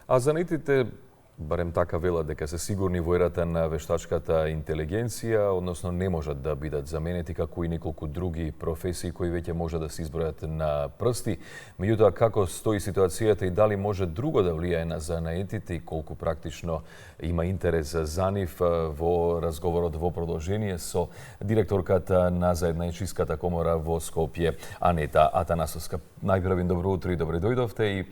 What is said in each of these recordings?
А занаетите, барем така велат, дека се сигурни во ерата на вештачката интелигенција, односно не можат да бидат заменети како и неколку други професии кои веќе може да се избројат на прсти. Меѓутоа, како стои ситуацијата и дали може друго да влијае на занаетите и колку практично има интерес за нив, во разговорот во продолжение со директорката на Заедничката комора во Скопје, Анета Атанасовска. Најпрво добро утро и добре дојдовте и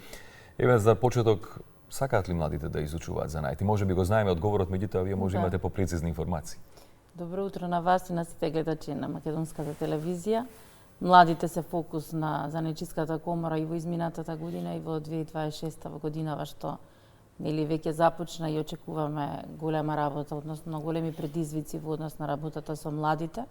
еве за почеток, сакаат ли младите да изучуваат занаети? Може би го знаеме одговорот, меѓутоа вие може имате попрецизни информации. Добро утро на вас и на сите гледачи на Македонската телевизија. Младите се фокус на Занаетчиската комора и во изминатата година и во 2026 годинава што нели веќе започна и очекуваме голема работа, односно големи предизвици во однос на работата со младите.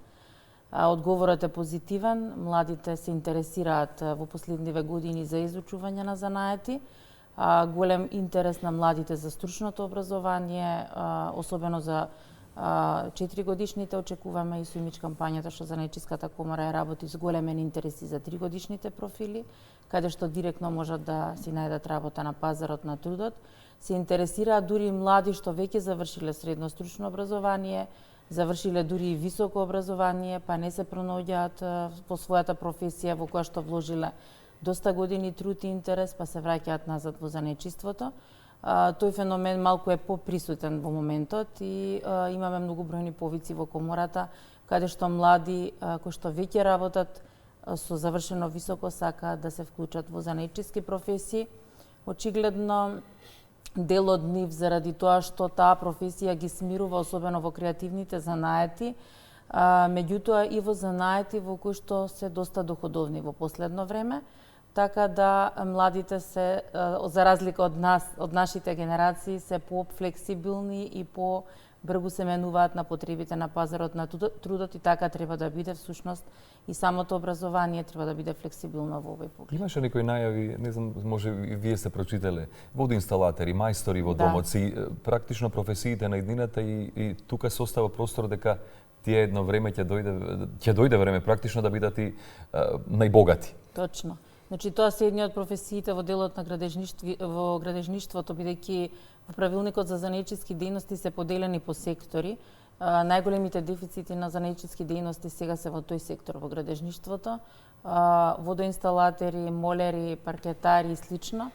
Одговорот е позитивен. Младите се интересираат во последниве години за изучување на занаети. Голем интерес на младите за стручното образование, особено за 4 годишните. Очекуваме и со имидж кампањата што Занаетчиската комора работи с големен интерес и за 3 годишните профили, каде што директно можат да си најдат работа на пазарот на трудот. Се интересираат дури и млади што веќе завршиле средно стручно образование, завршиле дури и високо образование, па не се пронаоѓаат во својата професија во која што вложиле доста години труд и интерес, па се враќаат назад во занаетчиството. Тој феномен малку е поприсутен во моментот и имаме многобројни повици во комората, каде што млади кои што веќе работат со завршено високо сакаат да се вклучат во занаетчиски професии. Очигледно, дел од нив заради тоа што таа професија ги смирува, особено во креативните занаети, меѓутоа и во занаети во кои што се доста доходовни во последно време. Така да младите се, за разлика од нас, од нашите генерации, се по-флексибилни и по-брзо се менуваат на потребите на пазарот на трудот и така треба да биде всушност и самото образование треба да биде флексибилно во овој поглед. Имаше некои најави, не знам, може и вие сте прочитале, водоинсталатери, мајстори во домоци, практично професиите на иднината и тука се остава простор дека тие едно време ќе дојде време практично да бидат и најбогати. Точно. Значи тоа се едни од професиите во делот на градежништвото, бидејќи во правилникот за занаетчиски дејности се поделени по сектори. Најголемите дефицити на занаетчиски дејности сега се во тој сектор, во градежништвото. Водоинсталатери, молери, паркетари и слично.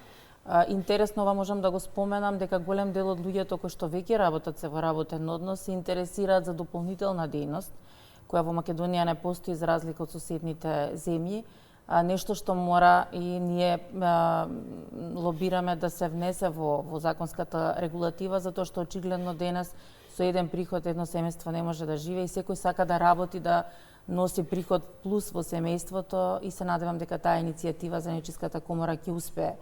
Интересно, ова можам да го споменам дека голем дел од луѓето кои што веќе работат се во работен однос се интересираат за дополнителна дејност, која во Македонија не постои за разлика од соседните земји. Нешто што мора и ние лобираме да се внесе во законската регулатива, затоа што очигледно денес со еден приход едно семејство не може да живее и секој сака да работи, да носи приход плюс во семејството и се надевам дека таа иницијатива за Занаетчиската комора ќе успее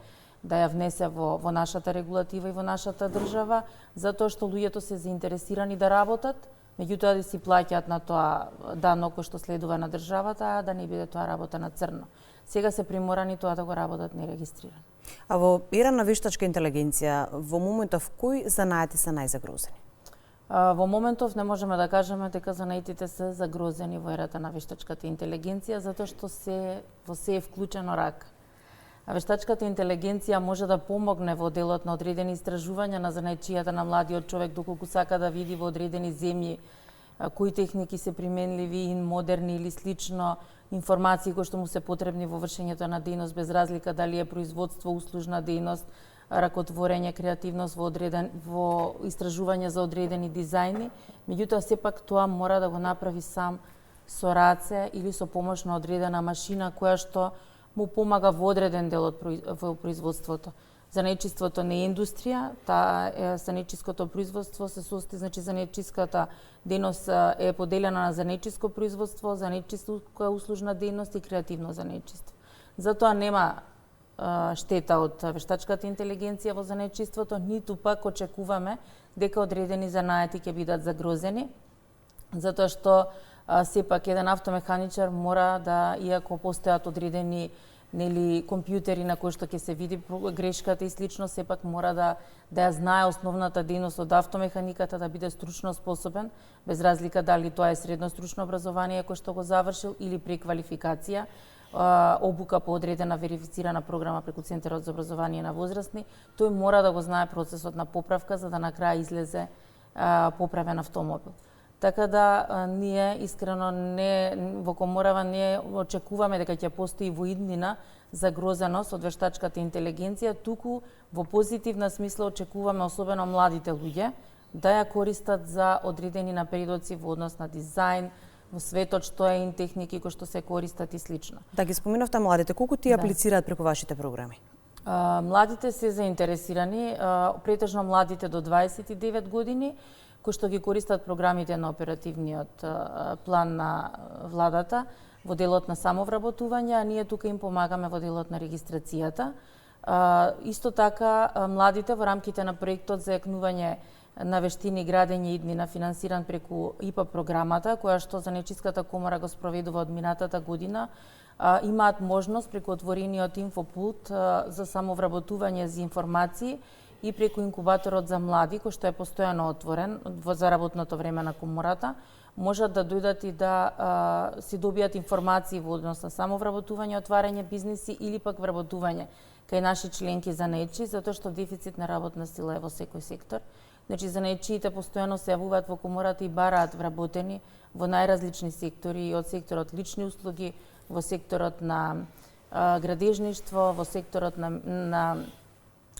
да ја внесе во нашата регулатива и во нашата држава, затоа што луѓето се заинтересирани да работат, меѓутоа да си плаќаат на тоа данок кој што следува на државата, а да не биде тоа работа на црно. Сега се приморани тоа да го работат нерегистрирано. А во ера на вештачка интелигенција, во моментов кои занаети се најзагрозени? Во моментов не можеме да кажеме дека занаетите се загрозени во ерата на вештачката интелигенција, затоа што во се е вклучено рака. Вештачката интелигенција може да помогне во делот на одредени истражувања на занаетчијата на младиот човек, доколку сака да види во одредени земји кои техники се применливи, модерни или слично, информации кои што му се потребни во вршењето на дејност, без разлика дали е производство, услужна дејност, ракотворење, креативност во истражување за одредени дизајни. Меѓутоа, сепак тоа мора да го направи сам со раце или со помош на одредена машина која што му помага во одреден дел во производството. Занаетчиството не е индустрија, занаетчиското производство се состои, значи занаетчиската дејност е поделена на занаетчиско производство, занаетчиска услужна дејност и креативно занаетчиство. Затоа нема штета од вештачката интелигенција во занаетчиството, ниту пак очекуваме дека одредени занаети ќе бидат загрозени, затоа што сепак еден автомеханичар мора да, иако постојат одредени нели компјутери на кои што ќе се види грешката и слично, сепак мора да ја знае основната дејност од автомеханиката, да биде стручно способен, без разлика дали тоа е средно стручно образование кој што го завршил или преквалификација, обука по одредена верифицирана програма преку Центарот за образование на возрастни, тој мора да го знае процесот на поправка за да на крај излезе поправен автомобил. Така да ние искрено во Коморава не очекуваме дека ќе постои во иднина загрозеност од вештачката интелигенција, туку во позитивна смисла очекуваме особено младите луѓе да ја користат за одредени напредоци во однос на дизајн, во светот што е техники кои што се користат и слично. Да ги споменавте младите, колку ти аплицираат преку вашите програми? Младите се заинтересирани, претежно младите до 29 години, кои што ги користат програмите на оперативниот план на владата во делот на самовработување, а ние тука им помагаме во делот на регистрацијата. Исто така, младите во рамките на проектот за јакнување на вештини градење иднина финансиран преку ИПА програмата, која што Занечиската комора го спроведува од минатата година, имаат можност преку отворениот инфопулт за самовработување за информации и преку инкубаторот за млади, кој што е постојано отворен за работното време на комората, можат да дојдат и да си добијат информации во однос на самовработување, отварање бизниси или пак вработување кај наши членки занаетчи, затоа што дефицит на работна сила е во секој сектор. Значи, занаетчиите постојано се јавуваат во комората и бараат вработени во најразлични сектори, од секторот лични услуги, во секторот на градежништво, во секторот на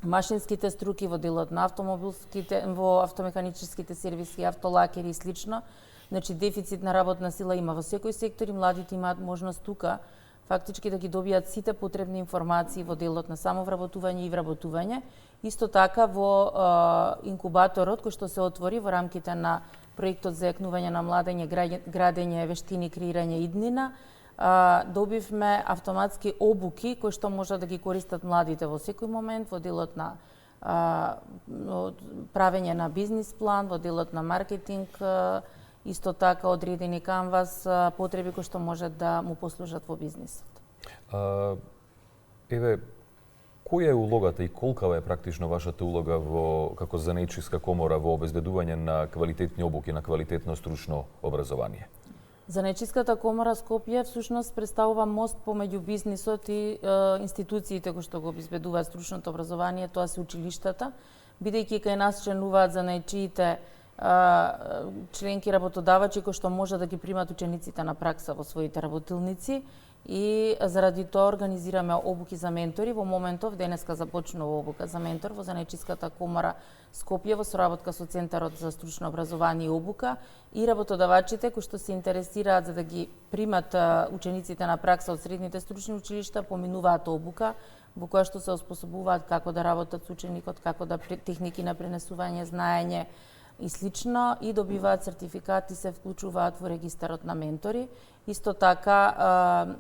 машинските струки, во делот на автомобилските, во автомеханичките сервиси, автолакери и слично. Значи, дефицит на работна сила има во секој сектор и младите имаат можност тука фактички да ги добијат сите потребни информации во делот на самовработување и вработување. Исто така во инкубаторот кој што се отвори во рамките на проектот за јакнување на младење, градење, вештини, креирање иднина, добивме автоматски обуки кои што можат да ги користат младите во секој момент во делот на правење на бизнис план, во делот на маркетинг, исто така одредени канвас потреби кои што можат да му послужат во бизнисот. Еве, која е улогата и колкава е практично вашата улога како Занечиска комора во обезбедување на квалитетни обуки, на квалитетно стручно образование? Занечиската комора Скопје всушност представува мост помеѓу бизнисот и институциите кои што го обезбедуваат стручното образование, тоа се училиштата, бидејќи кај нас членуваат занаетчиите членки работодавачи кои што може да ги примат учениците на пракса во своите работилници и заради тоа организираме обуки за ментори. Во моментов денеска започнува обука за ментор во Занечиската комора Скопје во соработка со Центарот за стручно образование и обука и работодавачите кои што се интересираат за да ги примат учениците на пракса од средните стручни училишта поминуваат обука во која што се оспособуваат како да работат со ученикот, како да техники на пренесување знаење и слично и добиваат сертификат и се вклучуваат во регистарот на ментори. Исто така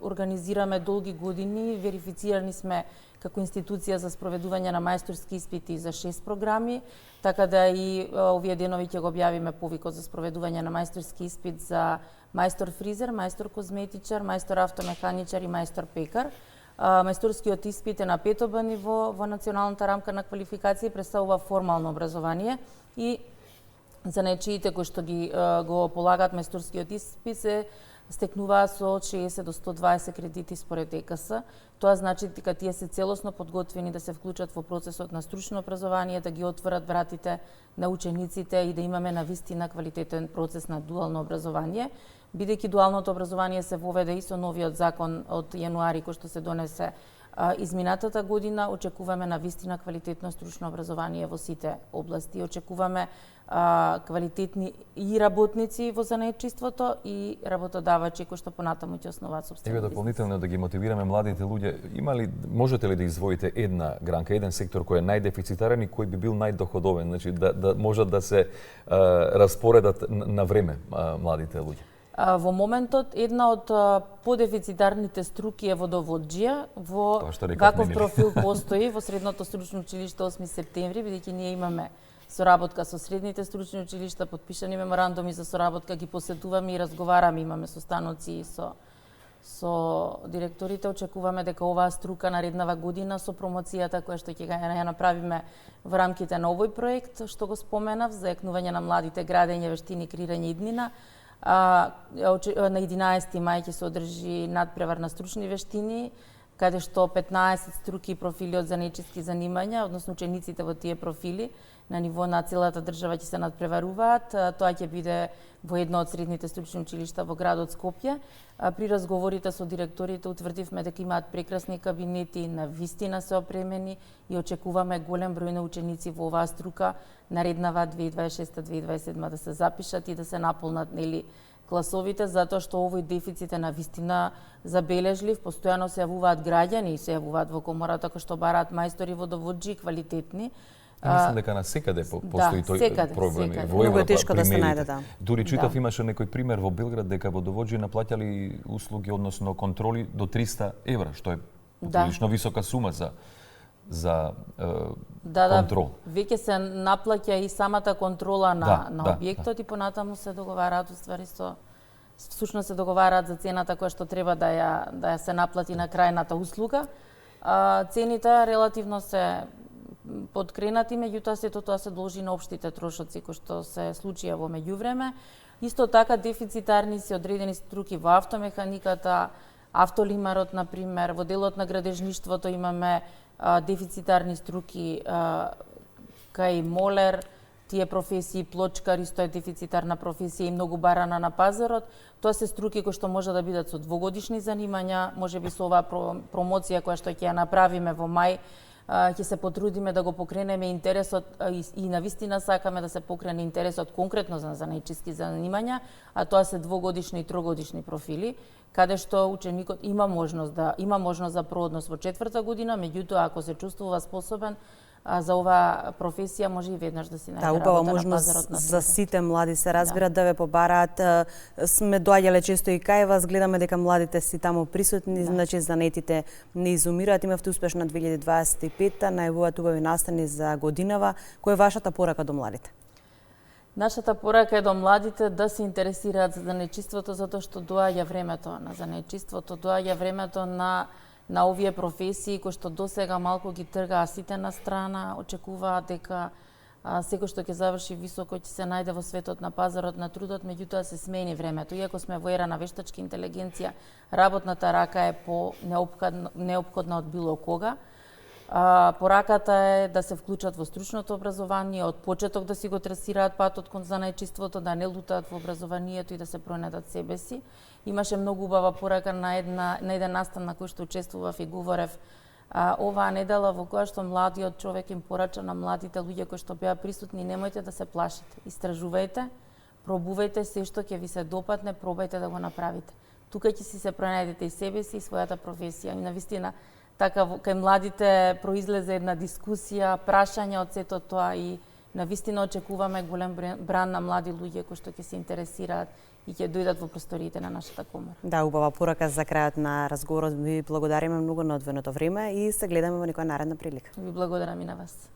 организираме долги години, верифицирани сме како институција за спроведување на мајсторски испити за 6 програми, така да и овие денови ќе го објавиме повикот за спроведување на мајсторски испит за мајстор фризер, мајстор козметичар, мајстор автомеханичар и мајстор пекар. Мајсторскиот испит е на 5 ниво во националната рамка на квалификација и представува формално образование и занаетчиите кои што го полагаат мајсторскиот испит се стекнуваат со 60 до 120 кредити според ЕКС. Тоа значи дека тие се целосно подготвени да се вклучат во процесот на стручно образование, да ги отворат вратите на учениците и да имаме навистина квалитетен процес на дуално образование. Бидејќи дуалното образование се воведе и со новиот закон од јануари кој што се донесе изминатата година, очекуваме навистина квалитетно стручно образование во сите области. Очекуваме квалитетни и работници во занаетчиството и работодавачи кои што понатаму ќе основаат сопствени бизнис. Дополнително да ги мотивираме младите луѓе, можете ли да издвоите една гранка, еден сектор кој е најдефицитарен и кој би бил најдоходовен, значи да можат да се распоредат на време младите луѓе? Во моментот, една од подефицитарните струки е водоводжија. Ваков профил постои во Средното стручно училиште 8 септември, бидејќи ние имаме соработка со средните стручни училишта, подпишани меморандуми за соработка, ги посетуваме и разговараме, имаме состаноци со Со директорите очекуваме дека оваа струка нареднава година со промоцијата која што ќе ја направиме во рамките на овој проект, што го споменав, за екнување на младите градење, вештини, креирање иднина. На 11 мај ќе се одржи надпревар на стручни вештини, каде што 15 струки и профили од занечиски занимања, односно учениците во тие профили, на ниво на целата држава ќе се надпреваруваат. Тоа ќе биде во едно од средните стручни училишта во градот Скопје. При разговорите со директорите утврдивме дека имаат прекрасни кабинети, навистина се опремени и очекуваме голем број на ученици во оваа струка нареднава 2026-2027 да се запишат и да се наполнат класовите, затоа што овој дефицит е навистина забележлив. Постојано се јавуваат граѓани и се јавуваат во комората кои што бараат мајстори водоводжи квалитетни. Мислам дека на секаде постои тој проблем. Во Европа е тешко да се најде, да. Дури читав имаше некој пример во Белград дека водоводжи наплаќали услуги, односно контроли до 300 евра, што е прилично висока сума за контрол. Веќе се наплаќа и самата контрола на објектот и понатаму се договараат уствари всушност се договараат за цената која што треба да ја се наплати на крајната услуга. Цените релативно се подкренати, меѓутоа сето тоа се должи на општите трошоци кои што се случија во меѓувреме. Исто така дефицитарни се одредени струки во автомеханиката, автолимарот, например, во делот на градежништвото имаме дефицитарни струки кај молер, тие професии, плочкар, исто е дефицитарна професија и многу барана на пазарот. Тоа се струки кои што може да бидат со двогодишни занимања, можеби со оваа промоција која што ќе ја направиме во мај, ќе се потрудиме да го покренеме интересот и навистина сакаме да се покрене интересот конкретно за занечиски занимања, а тоа се двогодишни и трогодишни профили, каде што ученикот има можност за проодност во 4-та година, меѓутоа ако се чувствува способен за оваа професија може и веднаш да си најде работа на пазарот на труда. За сите млади се разбира да ве побараат. Сме доаѓале често и кај вас, гледаме дека младите си таму присутни, значи занетите не изумираат. Имавте успешна 2025-та, најавуваат убави настани за годинава. Која е вашата порака до младите? Нашата порака е до младите да се интересираат за занечиството, затоа што доаѓа времето на занечиството, доаѓа времето на овие професии кои што досега малку ги тргаа сите на страна, очекуваат дека секој што ќе заврши високо ќе се најде во светот на пазарот на трудот, меѓутоа се смени времето. Иако сме во ера на вештачка интелигенција, работната рака е неопходна од било кога. Пораката е да се вклучат во стручното образование, од почеток да си го трасираат патот кон занаечиството, да не лутаат во образованието и да се пронајдат себе си. Имаше многу убава порака на еден настан на кој што учествував и говорев оваа недела, во која што младиот човек им порача на младите луѓе кои што беа присутни: немојте да се плашите, истражувајте, пробувајте се што ќе ви се допадне, пробајте да го направите. Тука ќе си се пронајдете и себе си и својата професија. И навистина така кај младите произлезе една дискусија, прашања од сето тоа и навистина очекуваме голем бран на млади луѓе кои што ќе се интересираат и ќе дојдат во просториите на нашата комора. Да, убава порака за крајот на разговорот. Ви благодариме многу на одвоеното време и се гледаме во некоја наредна прилика. Ви благодарам и на вас.